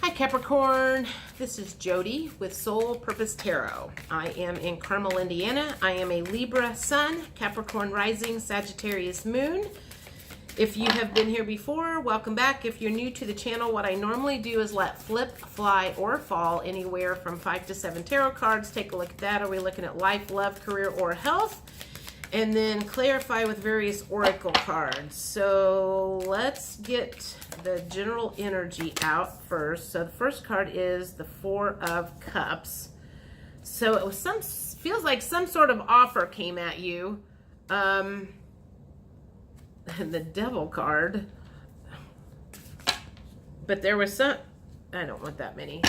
Hi Capricorn, this is Jody with Soul Purpose Tarot. I am in Carmel, Indiana. I am a Libra Sun, Capricorn Rising, Sagittarius Moon. If you have been here before, welcome back. If you're new to the channel, what I normally do is let flip, fly, or fall anywhere from 5 to 7 tarot cards. Take a look at that. Are we looking at life, love, career, or health? And then clarify with various oracle cards. So let's get the general energy out first. So the first card is the Four of Cups. So it was feels like some sort of offer came at you. And the Devil card. But there was some, I don't want that many.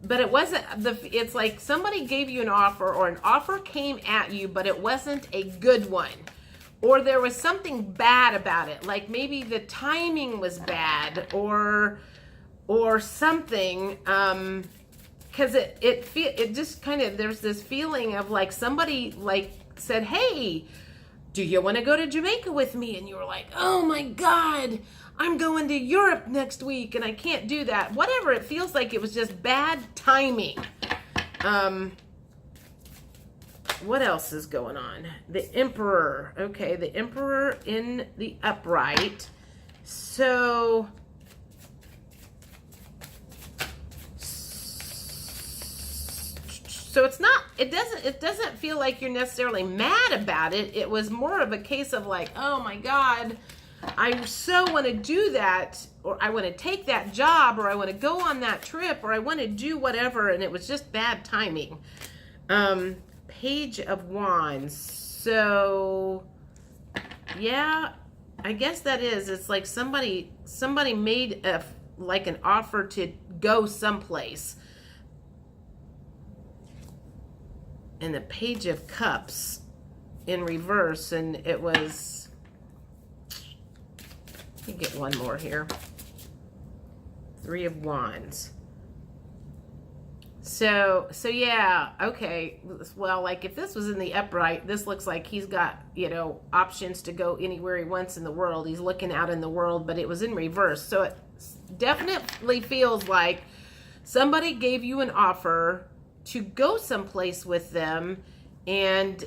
But it wasn't, it's like somebody gave you an offer, or an offer came at you, but it wasn't a good one. Or there was something bad about it. Like maybe the timing was bad or something. Cause it just kind of, there's this feeling of like somebody like said, hey, do you want to go to Jamaica with me? And you were like, oh my God, I'm going to Europe next week and I can't do that. Whatever, it feels like it was just bad timing. What else is going on? The Emperor. Okay, the Emperor in the upright. So it's not, it doesn't feel like you're necessarily mad about it. It was more of a case of like, oh my God, I so want to do that, or I want to take that job, or I want to go on that trip, or I want to do whatever, and it was just bad timing. Page of Wands. So yeah, I guess that is, it's like somebody made like an offer to go someplace. And the Page of Cups in reverse, and it was, let me get one more here. Three of Wands. So yeah, okay. Well, like if this was in the upright, this looks like he's got, you know, options to go anywhere he wants in the world. He's looking out in the world, but it was in reverse. So it definitely feels like somebody gave you an offer to go someplace with them, and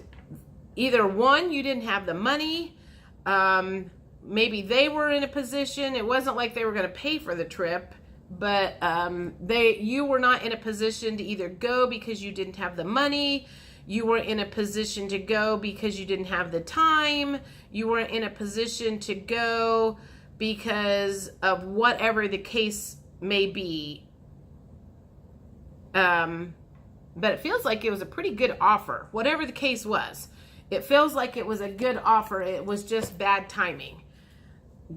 either one, you didn't have the money, maybe they were in a position, it wasn't like they were going to pay for the trip, but you were not in a position to either go because you didn't have the money, you were in a position to go because you didn't have the time, you were in a position to go because of whatever the case may be. But it feels like it was a pretty good offer, whatever the case was. It feels like it was a good offer. It was just bad timing.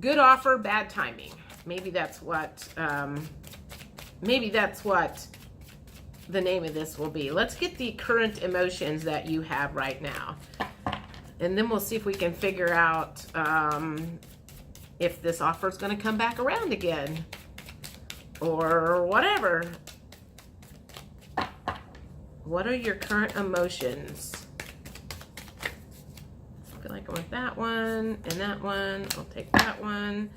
Good offer, bad timing. Maybe that's what the name of this will be. Let's get the current emotions that you have right now. And then we'll see if we can figure out if this offer is going to come back around again or whatever. What are your current emotions? I feel like I want that one and that one. I'll take that one.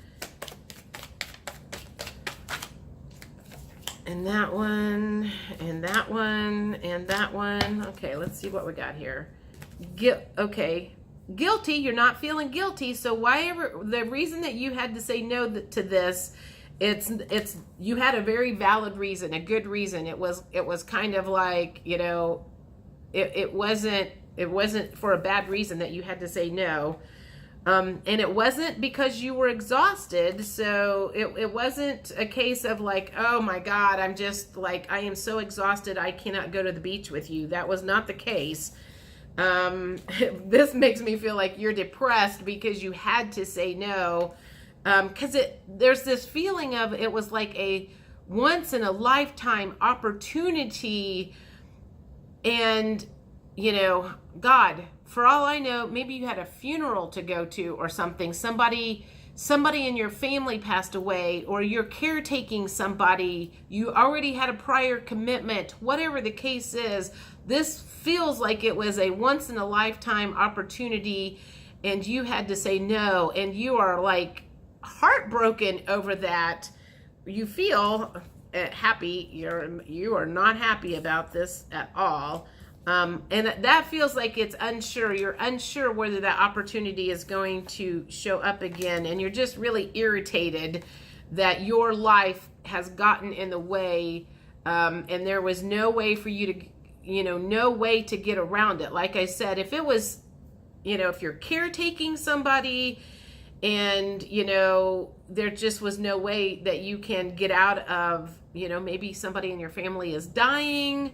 And that one, and that one, and that one. Okay, let's see what we got here. Okay, guilty, you're not feeling guilty. So the reason that you had to say no to this, it's you had a very valid reason, a good reason. It was kind of like, you know, it wasn't for a bad reason that you had to say no. And it wasn't because you were exhausted. So it wasn't a case of like, oh my God, I'm just like, I am so exhausted, I cannot go to the beach with you. That was not the case. This makes me feel like you're depressed because you had to say no. Because there's this feeling of it was like a once in a lifetime opportunity, and you know, God, for all I know, maybe you had a funeral to go to or something. Somebody in your family passed away, or you're caretaking somebody. You already had a prior commitment. Whatever the case is, this feels like it was a once in a lifetime opportunity, and you had to say no, and you are like heartbroken over that. you feel happy. You are not happy about this at all. And that feels like it's unsure. You're unsure whether that opportunity is going to show up again. And you're just really irritated that your life has gotten in the way. And there was no way for you to, no way to get around it. Like I said, if it was, if you're caretaking somebody and, there just was no way that you can get out of, maybe somebody in your family is dying,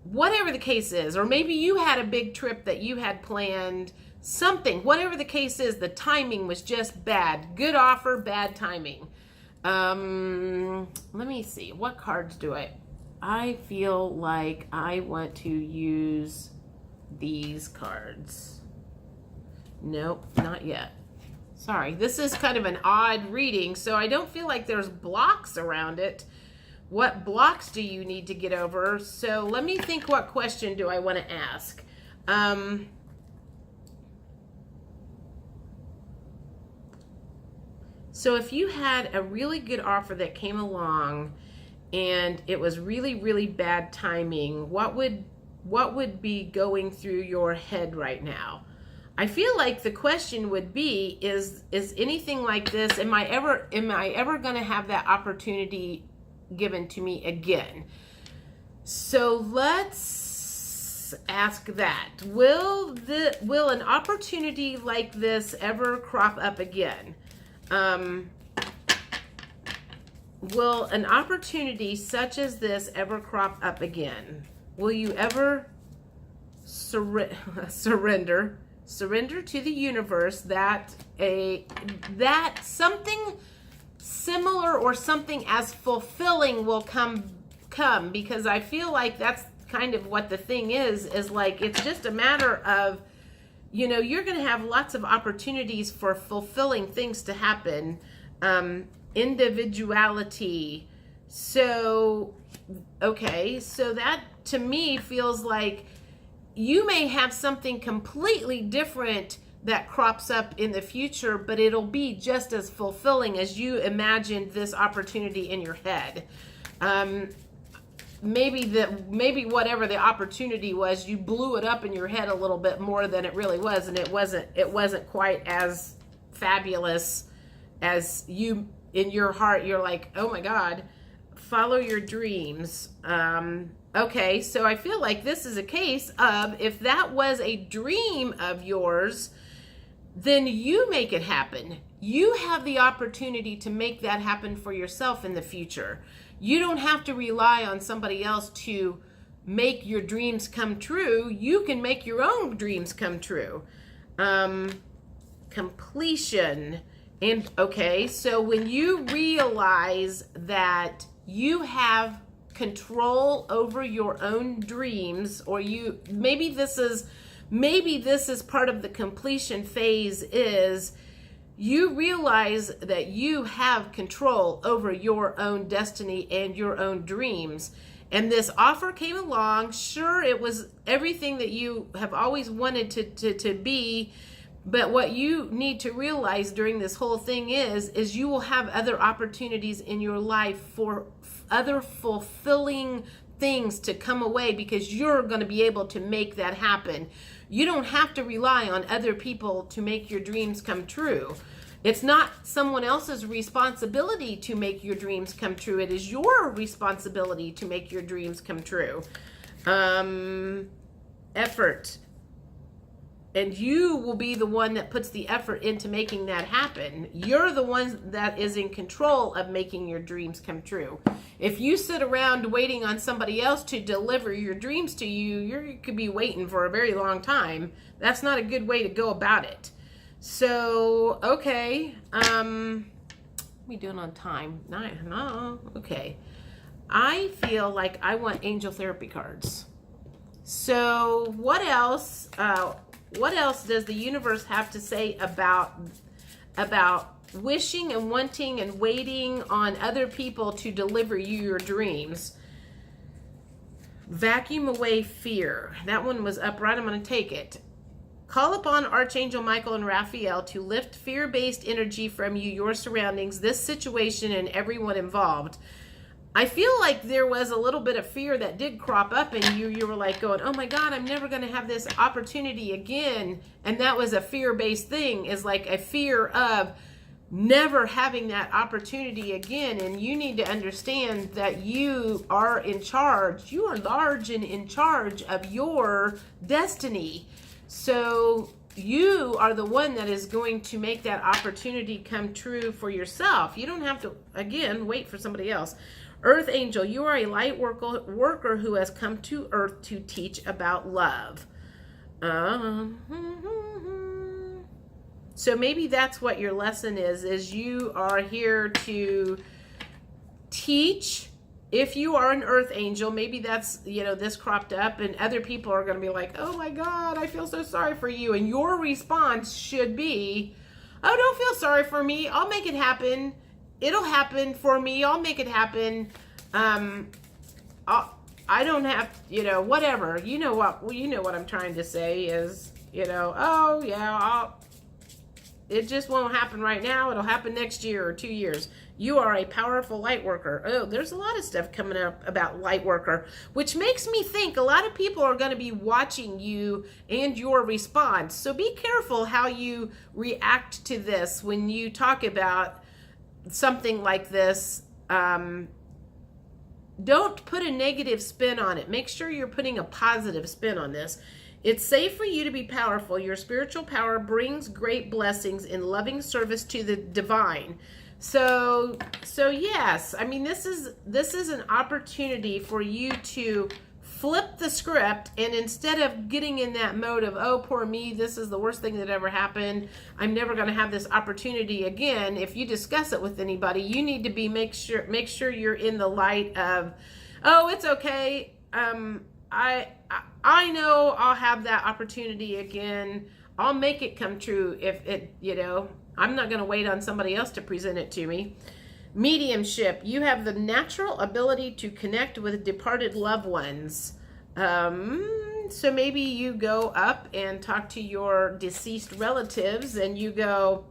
whatever the case is, or maybe you had a big trip that you had planned, something, whatever the case is, the timing was just bad. Good offer, bad timing. Let me see. What cards do I feel like I want to use these cards. Nope, not yet. Sorry, this is kind of an odd reading, so I don't feel like there's blocks around it. What blocks do you need to get over? So let me think, what question do I want to ask? So if you had a really good offer that came along and it was really, really bad timing, what would be going through your head right now? I feel like the question would be, is anything like this, am I ever going to have that opportunity given to me again? So let's ask that. Will an opportunity like this ever crop up again? Will an opportunity such as this ever crop up again? Will you ever surrender to the universe that something similar or something as fulfilling will come? Because I feel like that's kind of what the thing is like, it's just a matter of, you're going to have lots of opportunities for fulfilling things to happen. Individuality. So, okay, so that to me feels like you may have something completely different that crops up in the future, but it'll be just as fulfilling as you imagined this opportunity in your head. Maybe whatever the opportunity was, you blew it up in your head a little bit more than it really was, and it wasn't quite as fabulous as you in your heart. You're like, oh my God, follow your dreams. Okay, so I feel like this is a case of, if that was a dream of yours, then you make it happen. You have the opportunity to make that happen for yourself in the future. You don't have to rely on somebody else to make your dreams come true. You can make your own dreams come true. Completion. And okay, so when you realize that you have control over your own dreams, or maybe this is part of the completion phase, is you realize that you have control over your own destiny and your own dreams. And this offer came along. Sure, it was everything that you have always wanted to be. But what you need to realize during this whole thing is you will have other opportunities in your life for other fulfilling things to come away, because you're going to be able to make that happen. You don't have to rely on other people to make your dreams come true. It's not someone else's responsibility to make your dreams come true. It is your responsibility to make your dreams come true. Effort. And you will be the one that puts the effort into making that happen. You're the one that is in control of making your dreams come true. If you sit around waiting on somebody else to deliver your dreams to you, you could be waiting for a very long time. That's not a good way to go about it. So, okay. What are we doing on time? No. Okay. I feel like I want angel therapy cards. So, what else? What else does the universe have to say about wishing and wanting and waiting on other people to deliver you your dreams? Vacuum away fear. That one was upright. I'm going to take it. Call upon Archangel Michael and Raphael to lift fear-based energy from you, your surroundings, this situation, and everyone involved. I feel like there was a little bit of fear that did crop up in you. You were like going, oh my God, I'm never going to have this opportunity again. And that was a fear-based thing, is like a fear of never having that opportunity again. And you need to understand that you are in charge. You are large and in charge of your destiny. So you are the one that is going to make that opportunity come true for yourself. You don't have to, again, wait for somebody else. Earth Angel, you are a light worker who has come to Earth to teach about love. So maybe that's what your lesson is you are here to teach. If you are an Earth Angel, maybe that's, this cropped up, and other people are going to be like, oh my God, I feel so sorry for you. And your response should be, oh, don't feel sorry for me. I'll make it happen. It'll happen for me. I'll make it happen. I don't have, whatever. You know what I'm trying to say is, oh yeah, it just won't happen right now. It'll happen next year or 2 years. You are a powerful light worker. Oh, there's a lot of stuff coming up about light worker, which makes me think a lot of people are going to be watching you and your response. So be careful how you react to this when you talk about something like this. Don't put a negative spin on it. Make sure you're putting a positive spin on this. It's safe for you to be powerful. Your spiritual power brings great blessings in loving service to the divine. So yes, I mean, this is an opportunity for you to flip the script, and instead of getting in that mode of, oh, poor me, this is the worst thing that ever happened, I'm never going to have this opportunity again. If you discuss it with anybody, you need to be make sure you're in the light of, oh, it's okay. I know I'll have that opportunity again. I'll make it come true. If it, I'm not going to wait on somebody else to present it to me. Mediumship, you have the natural ability to connect with departed loved ones. So maybe you go up and talk to your deceased relatives and you go,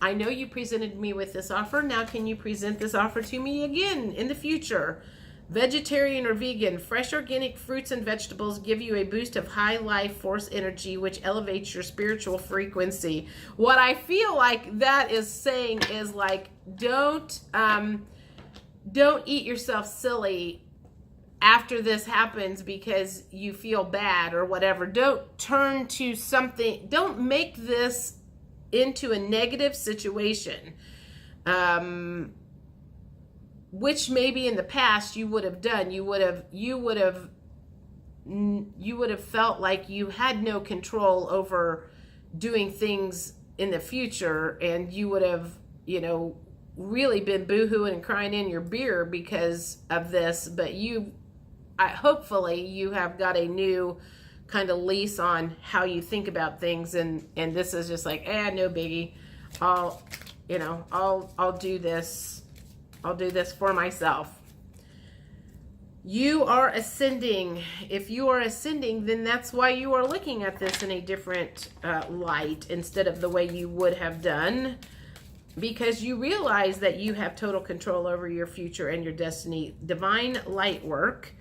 I know you presented me with this offer. Now can you present this offer to me again in the future? Vegetarian or vegan, fresh organic fruits and vegetables give you a boost of high life force energy, which elevates your spiritual frequency. What I feel like that is saying is like, don't eat yourself silly after this happens because you feel bad or whatever. Don't turn to something. Don't make this into a negative situation. Which maybe in the past you would have done. You would have felt like you had no control over doing things in the future, and you would have, really been boohooing and crying in your beer because of this. But hopefully you have got a new kind of lease on how you think about things, and this is just like, no biggie. I'll do this. I'll do this for myself. You are ascending. If you are ascending, then that's why you are looking at this in a different light instead of the way you would have done, because you realize that you have total control over your future and your destiny. Divine light work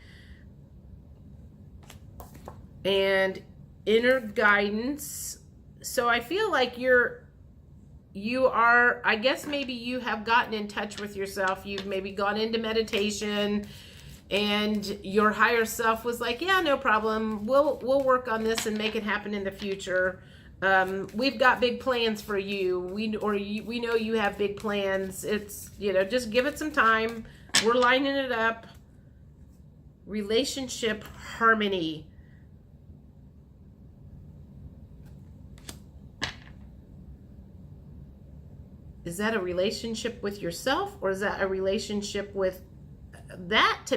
and inner guidance. So I feel like you are, I guess maybe you have gotten in touch with yourself. You've maybe gone into meditation and your higher self was like, yeah, no problem. We'll work on this and make it happen in the future. We've got big plans for you. We know you have big plans. It's, just give it some time. We're lining it up. Relationship harmony. Is that a relationship with yourself, or is that a relationship with that?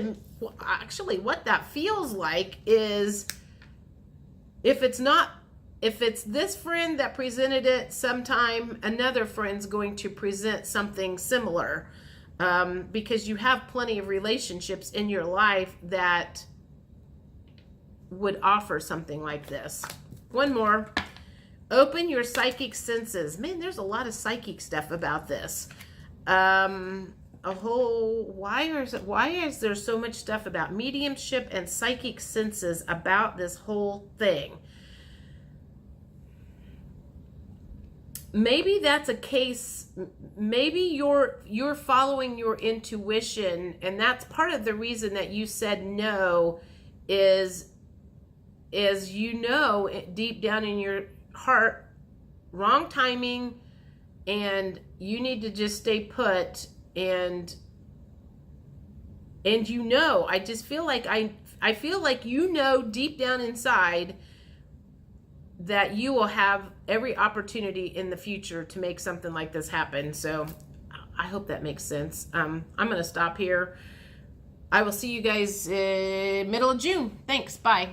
Actually, what that feels like is, if it's this friend that presented it, sometime another friend's going to present something similar, because you have plenty of relationships in your life that would offer something like this. One more. Open your psychic senses. Man, there's a lot of psychic stuff about this. Why is there so much stuff about mediumship and psychic senses about this whole thing? Maybe that's a case. Maybe you're following your intuition, and that's part of the reason that you said no. Is deep down in your heart, wrong timing, and you need to just stay put. And I just feel like I feel like deep down inside that you will have every opportunity in the future to make something like this happen. So I hope that makes sense. I'm going to stop here. I will see you guys middle of June. Thanks. Bye.